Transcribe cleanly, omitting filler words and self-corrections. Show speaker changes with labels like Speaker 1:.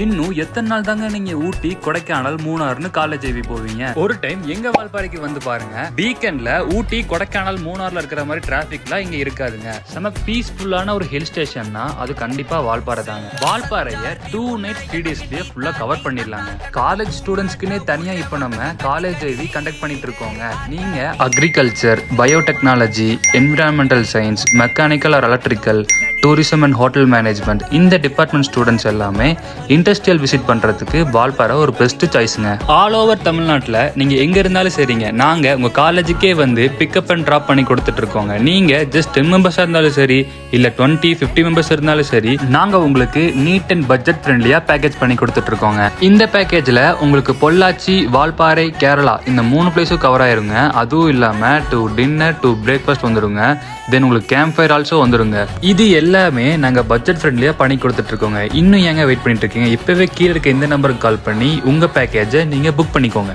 Speaker 1: இன்னும் எத்தனை நாள் தாங்க நீங்க ஊட்டி, கொடைக்கானல், மூணார்னு காலேஜ் போவீங்க? ஒரு டைம் எங்க வால்பாறைக்கு வந்து பாருங்க. வீக்கெண்ட்ல ஊட்டி, கொடைக்கானல், மூணார்ல இருக்கிற மாதிரி டிராபிக்லாம் இங்க இருக்காதுங்க. செம பீஸ்ஃபுல்லான ஒரு ஹில் ஸ்டேஷன்னா அது கண்டிப்பா வால்பாறை தாங்க. வால்பாறைய 2 nights 3 daysலயே ஃபுல்லா கவர் பண்ணிடலாங்க. காலேஜ் ஸ்டூடெண்ட்ஸ்க்குன்னே தனியா இப்ப நம்ம காலேஜ் கண்டக்ட் பண்ணிட்டு இருக்கோங்க. நீங்க agriculture, biotechnology, environmental science, mechanical R electrical, tourism and hotel management இந்த டிபார்ட்மெண்ட் ஸ்டூடெண்ட்ஸ் எல்லாமே இண்டஸ்ட்ரியல் விசிட் பண்றதுக்கு வால்பாறை ஒரு பெஸ்ட் சாய்ஸ்ங்க. ஆல் ஓவர் தமிழ்நாட்டில் நீங்க எங்க இருந்தாலும் சரிங்க, நாங்க உங்க காலேஜுக்கே வந்து பிக்கப் அண்ட் ட்ராப் பண்ணி கொடுத்துட்டு இருக்கோங்க. நீங்க ஜஸ்ட் 10 மெம்பர்ஸா இருந்தாலும் சரி, இல்ல 20-50 மெம்பர்ஸ் இருந்தாலும் சரி, நாங்க உங்களுக்கு நீட் அண்ட் பட்ஜெட் ஃப்ரெண்ட்லியா பேக்கேஜ் பண்ணி கொடுத்துட்டு இருக்கோங்க. இந்த பேக்கேஜ்ல உங்களுக்கு பொள்ளாச்சி, வால்பாறை, கேரளா இந்த 3 பிளேஸும் கவர் ஆயிருங்க. அதுவும் இல்லாம டு டின்னர் டு பிரேக்ஃபாஸ்ட் வந்துருங்க. தென் உங்களுக்கு கேம்ப் ஃபயர் ஆல்சோ வந்துருங்க. இது எல்லாமே நாங்க பட்ஜெட் ஃப்ரெண்ட்லியா பண்ணி கொடுத்துட்டு இருக்கோங்க. இன்னும் ஏங்க வெயிட் பண்ணிட்டு இருக்கீங்க? இப்பவே கீழே இருக்க இந்த நம்பருக்கு கால் பண்ணி உங்க பேக்கேஜை நீங்க புக் பண்ணிக்கோங்க.